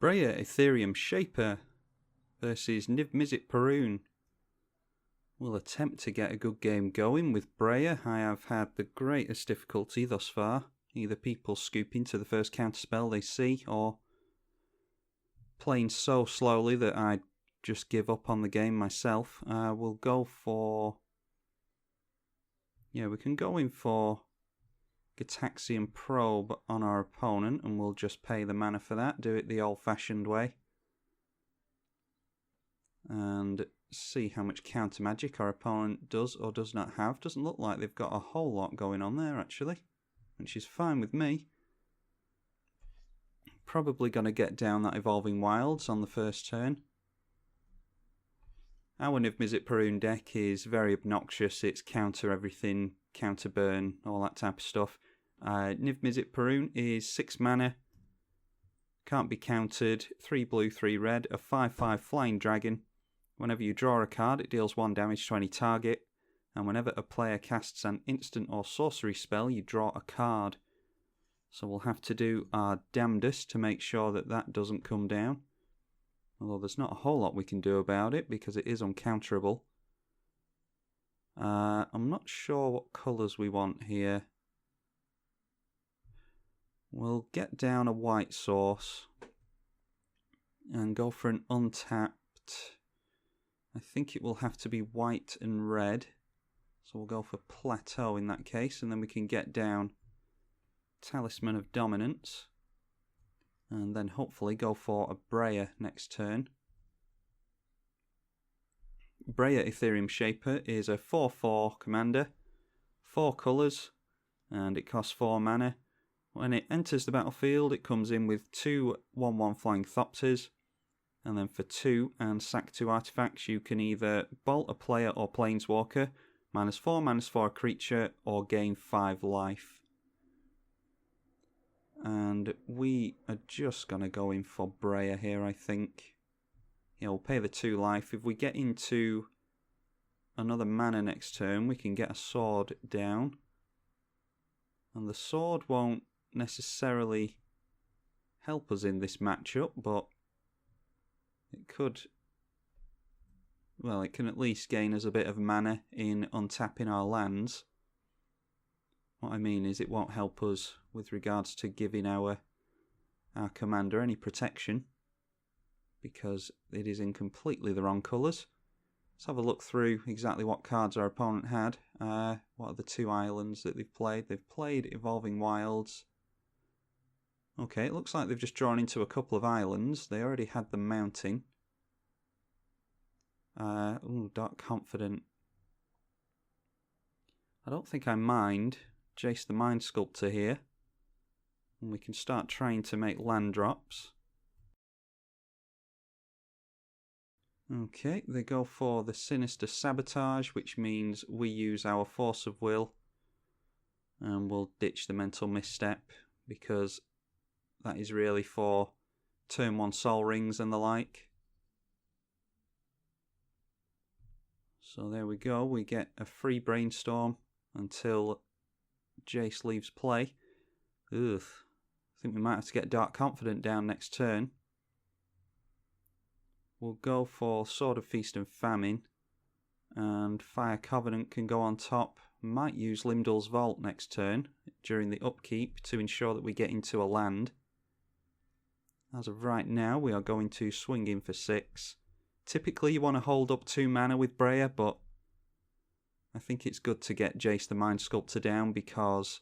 Breya Etherium Shaper versus Niv Mizzet Parun. We'll attempt to get a good game going with Breya. I have had the greatest difficulty thus far. Either people scooping to the first counterspell they see, or playing so slowly that I just give up on the game myself. We'll go for... we can go in for Gitaxian Probe on our opponent, and we'll just pay the mana for that, do it the old-fashioned way, and see how much counter magic our opponent does or does not have. Doesn't look like they've got a whole lot going on there actually, which is fine with me. Probably going to get down that Evolving Wilds on the first turn. Our Niv Mizzet Parun deck is very obnoxious. It's counter everything, counter burn, all that type of stuff. Niv Mizzet Parun is 6 mana, can't be countered, 3 blue, 3 red, a 5/5 flying dragon. Whenever you draw a card, it deals 1 damage to any target, and whenever a player casts an instant or sorcery spell, you draw a card. So we'll have to do our damnedest to make sure that that doesn't come down. Although there's not a whole lot we can do about it because it is uncounterable. I'm not sure what colours we want here. We'll get down a white source and go for an untapped. I think it will have to be white and red. So we'll go for Plateau in that case, and then we can get down Talisman of Dominance. And then hopefully go for a Breya next turn. Breya Etherium Shaper is a 4/4 commander, 4 colours, and it costs 4 mana. When it enters the battlefield, it comes in with 2 1/1 Flying Thopters, and then for 2 and sack 2 artifacts, you can either bolt a player or planeswalker, -4/-4 a creature, or gain 5 life. And we are just going to go in for Breya here, I think. Yeah, we'll pay the 2 life. If we get into another mana next turn, we can get a sword down. And the sword won't necessarily help us in this matchup, but it could... well, it can at least gain us a bit of mana in untapping our lands. What I mean is it won't help us with regards to giving our commander any protection, because it is in completely the wrong colours. Let's have a look through exactly what cards our opponent had. What are the 2 islands that they've played? They've played Evolving Wilds. Okay, it looks like they've just drawn into a couple of islands. They already had them mounting. Dark Confident. I don't think I mind Jace the Mind Sculptor here. And we can start trying to make land drops. Okay, they go for the Sinister Sabotage, which means we use our Force of Will. And we'll ditch the Mental Misstep, because that is really for turn 1 Soul Rings and the like. So there we go, we get a free Brainstorm until Jace leaves play. Ugh, I think we might have to get Dark Confident down next turn. We'll go for Sword of Feast and Famine, and Fire Covenant can go on top. Might use Limdal's Vault next turn during the upkeep to ensure that we get into a land. As of right now, we are going to swing in for 6. Typically you want to hold up 2 mana with Breya, but I think it's good to get Jace the Mind Sculptor down because...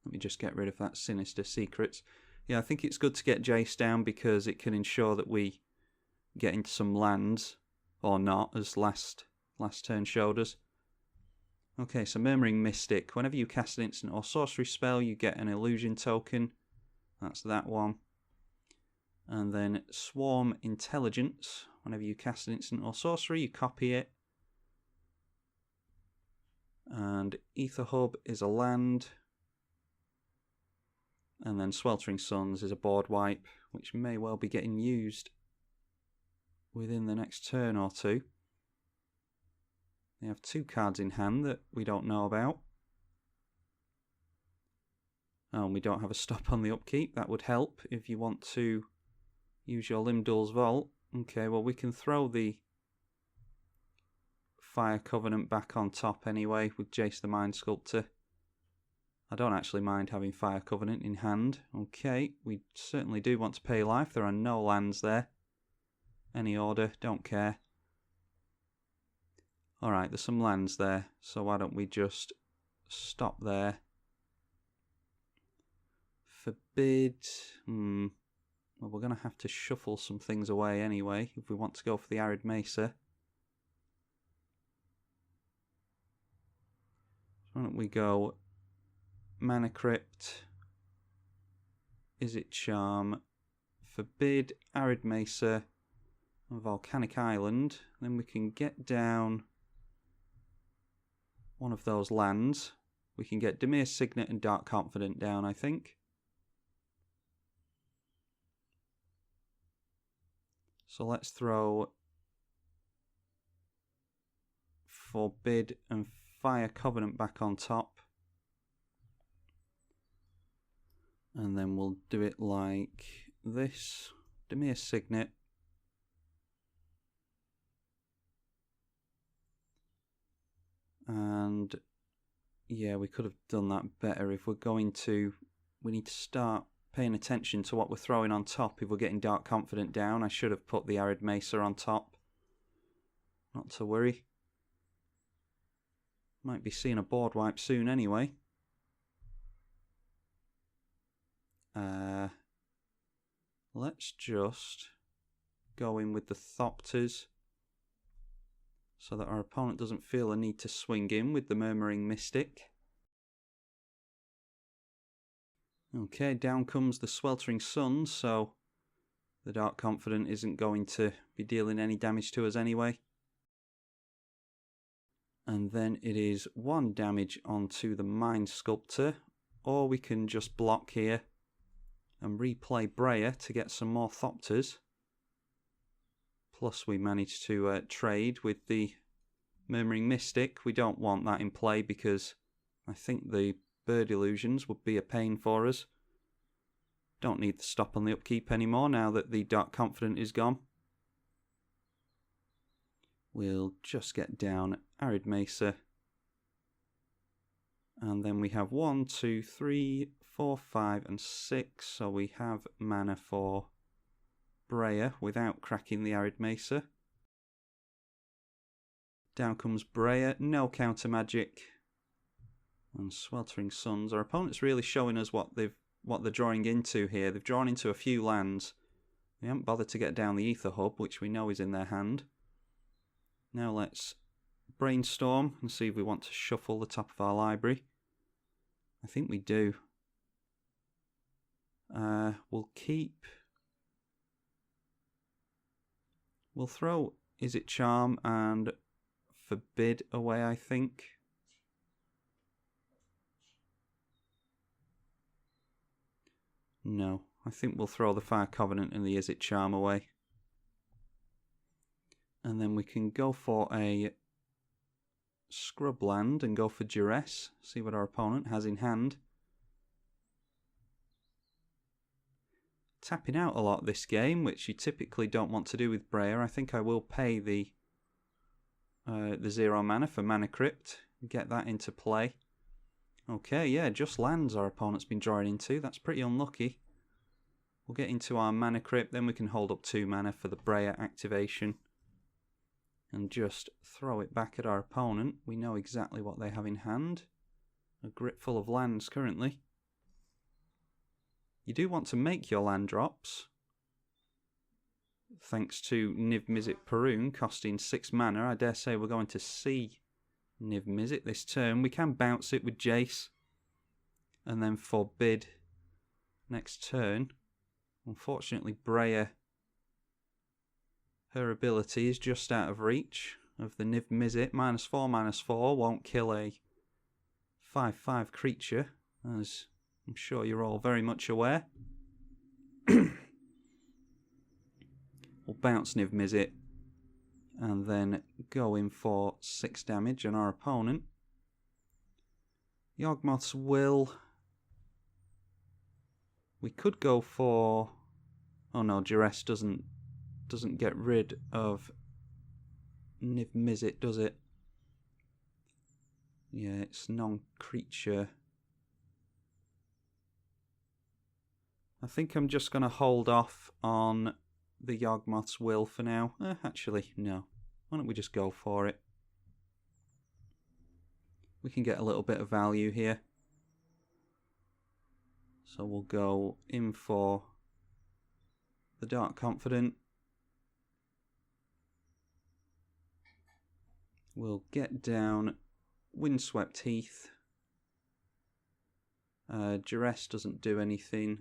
let me just get rid of that Sinister Secrets. Yeah, I think it's good to get Jace down because it can ensure that we get into some lands, or not, as last turn showed us. Okay, so Murmuring Mystic. Whenever you cast an instant or sorcery spell, you get an illusion token. That's that one. And then Swarm Intelligence. Whenever you cast an instant or sorcery, you copy it. And Ether Hub is a land. And then Sweltering Suns is a board wipe, which may well be getting used within the next turn or 2. They have 2 cards in hand that we don't know about. Oh, and we don't have a stop on the upkeep. That would help if you want to use your Limdol's Vault. Okay, well we can throw the Fire Covenant back on top anyway with Jace the Mind Sculptor. I don't actually mind having Fire Covenant in hand. Okay, we certainly do want to pay life. There are no lands there. Any order, don't care. Alright, there's some lands there, so why don't we just stop there. Forbid. Well, we're going to have to shuffle some things away anyway if we want to go for the Arid Mesa. Why don't we go Mana Crypt, Izzet Charm, Forbid, Arid Mesa, and Volcanic Island. Then we can get down one of those lands. We can get Dimir's Signet and Dark Confidant down, I think. So let's throw Forbid and Fire Covenant back on top. And then we'll do it like this. Dimir's Signet. And yeah, we could have done that better. If we're going to, we need to start paying attention to what we're throwing on top. If we're getting Dark Confidant down, I should have put the Arid Mesa on top. Not to worry. Might be seeing a board wipe soon anyway. Let's just go in with the Thopters so that our opponent doesn't feel a need to swing in with the Murmuring Mystic. Okay, down comes the Sweltering Sun, so the Dark Confidant isn't going to be dealing any damage to us anyway. And then it is 1 damage onto the Mind Sculptor, or we can just block here and replay Breya to get some more Thopters. Plus we managed to trade with the Murmuring Mystic. We don't want that in play because I think the Bird Illusions would be a pain for us. Don't need the stop on the upkeep anymore now that the Dark Confidant is gone. We'll just get down Arid Mesa. And then we have 1, 2, 3, 4, 5 and 6. So we have mana for Breya without cracking the Arid Mesa. Down comes Breya, no counter magic. And Sweltering Suns. Our opponent's really showing us what they're drawing into here. They've drawn into a few lands. They haven't bothered to get down the Ether Hub, which we know is in their hand. Now let's brainstorm and see if we want to shuffle the top of our library. I think we do. We'll throw Izzet Charm and Forbid away, I think. No, I think we'll throw the Fire Covenant and the Izzet Charm away. And then we can go for a Scrub land and go for Duress. See what our opponent has in hand. Tapping out a lot this game, which you typically don't want to do with Breya. I think I will pay the 0 mana for Mana Crypt. Get that into play. Okay, yeah, just lands our opponent's been drawing into. That's pretty unlucky. We'll get into our Mana Crypt, then we can hold up 2 mana for the Breya activation. And just throw it back at our opponent. We know exactly what they have in hand. A grip full of lands currently. You do want to make your land drops. Thanks to Niv Mizzet Parun costing 6 mana. I dare say we're going to see Niv Mizzet this turn. We can bounce it with Jace. And then Forbid next turn. Unfortunately, Breya, her ability is just out of reach of the Niv Mizzet. -4/-4 won't kill a 5/5 creature, as I'm sure you're all very much aware. We'll bounce Niv Mizzet and then go in for 6 damage on our opponent. Yawgmoth's Will. We could go for... Oh no, duress doesn't get rid of Niv Mizzet, does it? Yeah, it's non-creature. I think I'm just going to hold off on the Yawgmoth's Will for now. Actually, no. Why don't we just go for it? We can get a little bit of value here. So we'll go in for the Dark Confident. We'll get down Windswept Heath. Duress doesn't do anything.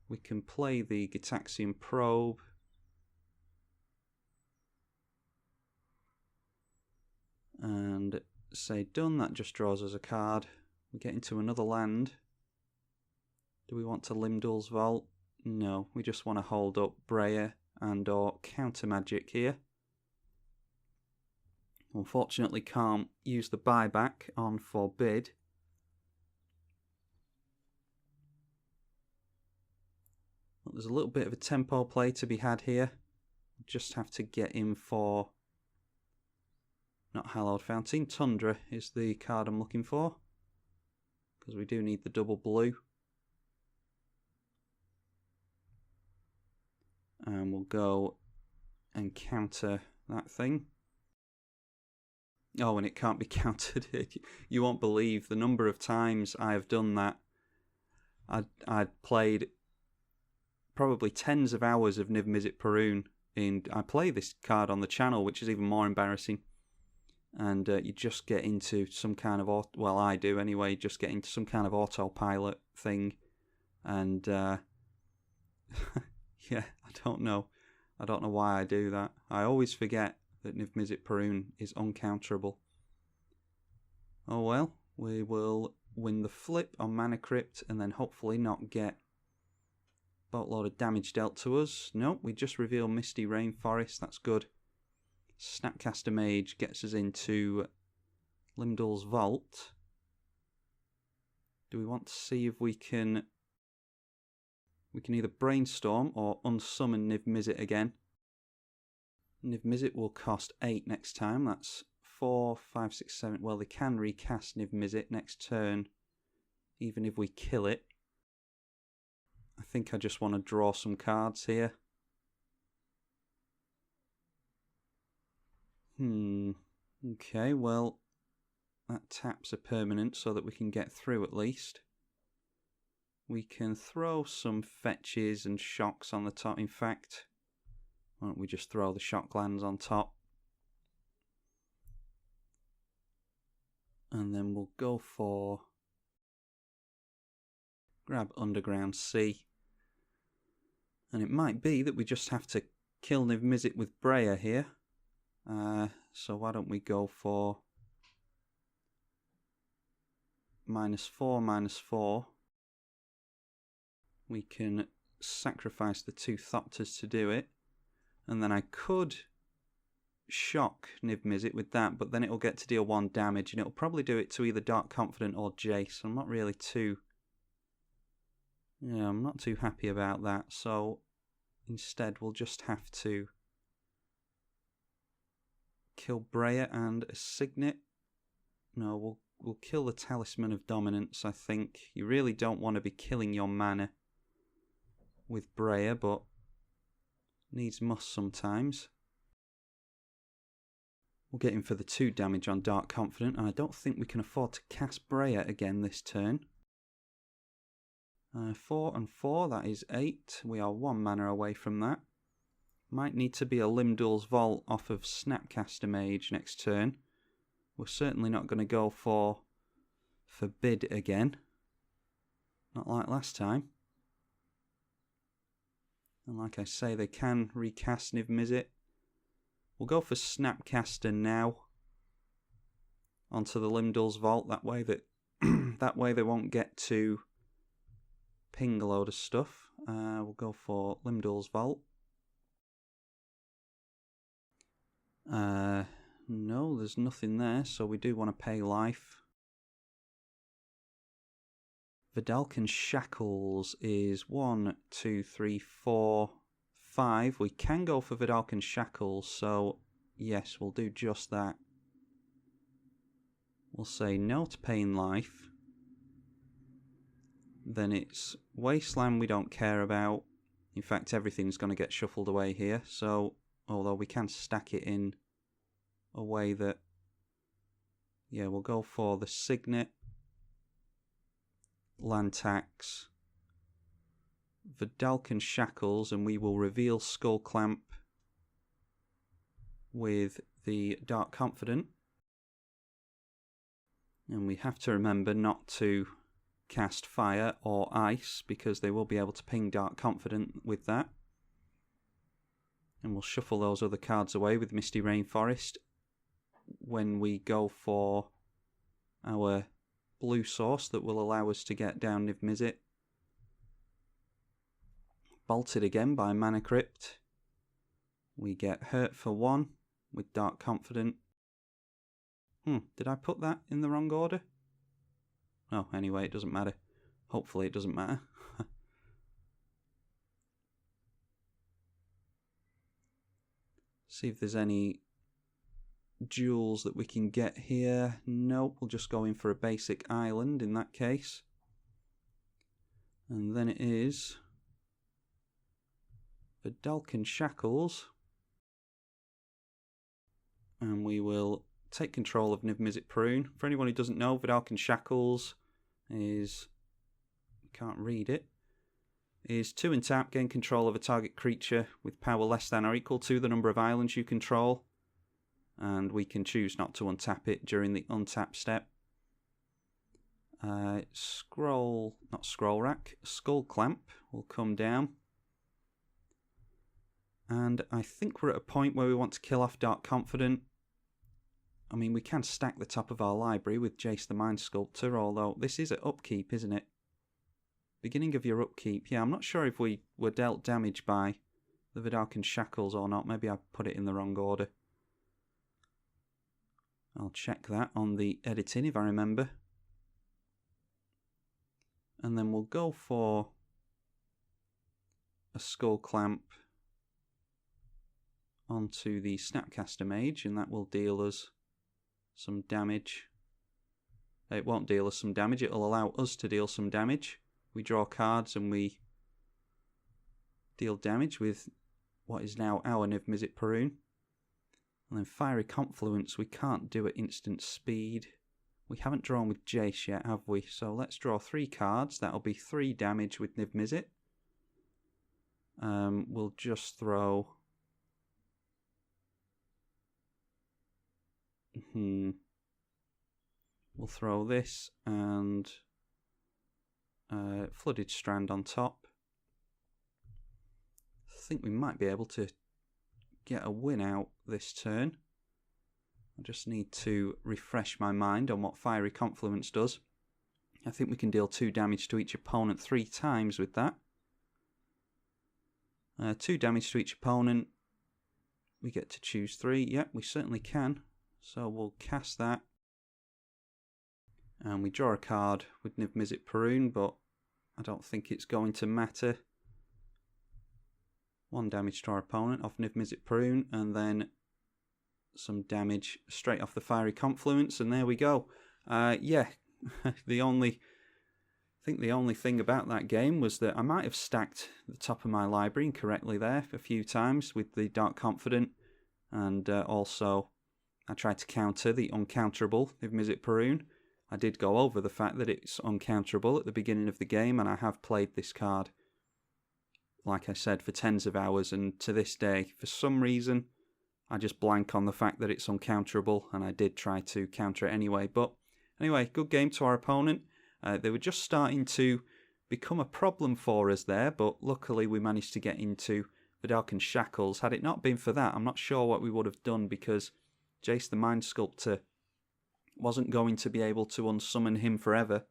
We can play the Gitaxian Probe. And say done, that just draws us a card. We get into another land. Do we want to Limdul's Vault? No, we just want to hold up Breya and or counter magic here. Unfortunately can't use the buyback on Forbid. But there's a little bit of a tempo play to be had here. Just have to get in for... Not Hallowed Fountain. Tundra is the card I'm looking for. Because we do need the double blue. And we'll go and counter that thing. Oh, and it can't be countered. You won't believe the number of times I have done that. I'd played probably tens of hours of Niv Mizzet Parun. And I play this card on the channel, which is even more embarrassing. And you just get into some kind of... Well, I do anyway. Just get into some kind of autopilot thing. And... yeah, I don't know. I don't know why I do that. I always forget that Niv Mizzet Parun is uncounterable. Oh well, we will win the flip on Mana Crypt and then hopefully not get a boatload of damage dealt to us. Nope, we just reveal Misty Rainforest, that's good. Snapcaster Mage gets us into Limdul's Vault. Do we want to see if we can... We can either brainstorm or unsummon Niv Mizzet again. Niv Mizzet will cost 8 next time. That's 4, 5, 6, 7. Well, they can recast Niv Mizzet next turn, even if we kill it. I think I just want to draw some cards here. Okay, well, that taps a permanent so that we can get through at least. We can throw some fetches and shocks on the top. In fact, why don't we just throw the shock lands on top? And then we'll go for... Grab Underground Sea. And it might be that we just have to kill Niv Mizzet with Breya here. So why don't we go for... -4, -4. We can sacrifice the 2 Thopters to do it. And then I could shock Niv Mizzet with that, but then it'll get to deal 1 damage, and it'll probably do it to either Dark Confident or Jace. I'm not really too... Yeah, I'm not too happy about that, so instead we'll just have to kill Breya and a Signet. No, we'll kill the Talisman of Dominance, I think. You really don't want to be killing your mana with Breya, but needs must sometimes. We'll get in for the 2 damage on Dark Confident, and I don't think we can afford to cast Breya again this turn. 4 and 4, that is 8. We are 1 mana away from that. Might need to be a Limdul's Vault off of Snapcaster Mage next turn. We're certainly not going to go for Forbid again. Not like last time. And like I say, they can recast Niv Mizzet. We'll go for Snapcaster now onto the Limdul's Vault. That way they won't get to ping a load of stuff. We'll go for Limdul's Vault. No, there's nothing there, so we do want to pay life. Vidalcan Shackles is 1, 2, 3, 4, 5. We can go for Vidalcan Shackles, so yes, we'll do just that. We'll say no to Pain Life. Then it's Wasteland we don't care about. In fact, everything's going to get shuffled away here, so although we can stack it in a way that, yeah, we'll go for the Signet, Land Tax, Vidalcan Shackles, and we will reveal Skull Clamp with the Dark Confident. And we have to remember not to cast Fire or Ice, because they will be able to ping Dark Confident with that. And we'll shuffle those other cards away with Misty Rainforest when we go for our blue source that will allow us to get down Niv Mizzet. Bolted again by Mana Crypt. We get Hurt for 1 with Dark Confident. Did I put that in the wrong order? Oh, anyway, it doesn't matter. Hopefully it doesn't matter. See if there's any jewels that we can get here. Nope, we'll just go in for a basic island in that case. And then it is Vidalcan Shackles. And we will take control of Niv Mizzet Parun. For anyone who doesn't know, Vidalcan Shackles is, can't read it, is 2 and tap, gain control of a target creature with power less than or equal to the number of islands you control. And we can choose not to untap it during the untap step. Skull Clamp will come down. And I think we're at a point where we want to kill off Dark Confident. I mean, we can stack the top of our library with Jace the Mind Sculptor, although this is at upkeep, isn't it? Beginning of your upkeep. Yeah, I'm not sure if we were dealt damage by the Vidalcan Shackles or not. Maybe I put it in the wrong order. I'll check that on the editing if I remember. And then we'll go for a Skull Clamp onto the Snapcaster Mage, and that will deal us some damage. It won't deal us some damage, it'll allow us to deal some damage. We draw cards and we deal damage with what is now our Niv Mizzet Parun. And then Fiery Confluence, we can't do at instant speed. We haven't drawn with Jace yet, have we? So let's draw 3 cards. That'll be 3 damage with Niv Mizzet. We'll just throw... We'll throw this and Flooded Strand on top. I think we might be able to get a win out this turn. I just need to refresh my mind on what Fiery Confluence does. I think we can deal 2 damage to each opponent 3 times with that. 2 damage to each opponent. We get to choose 3. Yep, we certainly can. So we'll cast that. And we draw a card with Niv Mizzet Parun, but I don't think it's going to matter. 1 damage to our opponent off Niv Mizzet Parun, and then some damage straight off the Fiery Confluence, and there we go. Yeah, I think the only thing about that game was that I might have stacked the top of my library incorrectly there a few times with the Dark Confident, and also I tried to counter the uncounterable Niv Mizzet Parun. I did go over the fact that it's uncounterable at the beginning of the game, and I have played this card, like I said, for tens of hours, and to this day, for some reason, I just blank on the fact that it's uncounterable, and I did try to counter it anyway. But anyway, good game to our opponent. They were just starting to become a problem for us there, but luckily we managed to get into Vidalcan Shackles. Had it not been for that, I'm not sure what we would have done, because Jace the Mind Sculptor wasn't going to be able to unsummon him forever,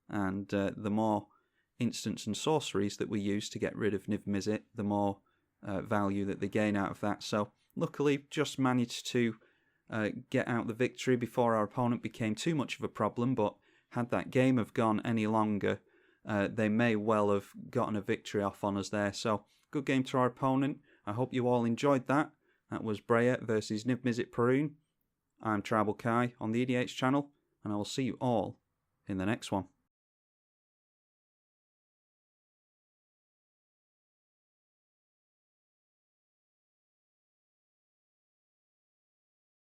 and the more instants and sorceries that we use to get rid of Niv Mizzet, the more value that they gain out of that. So luckily just managed to get out the victory before our opponent became too much of a problem, but had that game have gone any longer, they may well have gotten a victory off on us there. So, good game to our opponent. I hope you all enjoyed that. That was Breya versus Niv Mizzet Parun. I'm tribalkai on the EDH channel, and I will see you all in the next one.